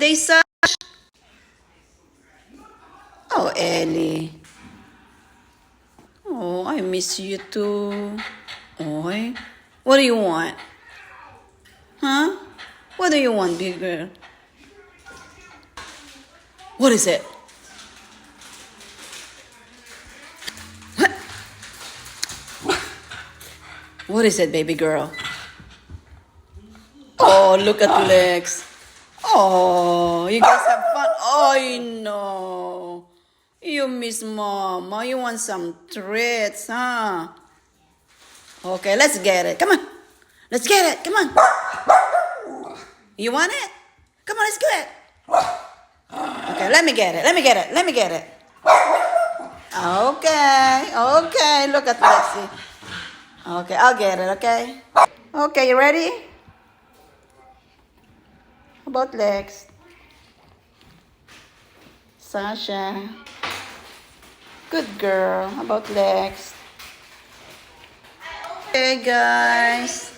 They Sash. Oh, Ellie. Oh, I miss you too. Oh, what do you want? Huh? What do you want, big girl? What is it? What is it, baby girl? Oh, look at Lex. Oh, you guys have fun. Oh, no. You miss mama. You want some treats, huh? Okay, let's get it. Come on. Let's get it. Come on. You want it? Come on, let's get it. Okay, let me get it. Let me get it. Let me get it. Okay. Okay, look at Lexi. Okay, I'll get it, okay? Okay, you ready? How about Lex? Sasha. Good girl. How about Lex? Okay, guys.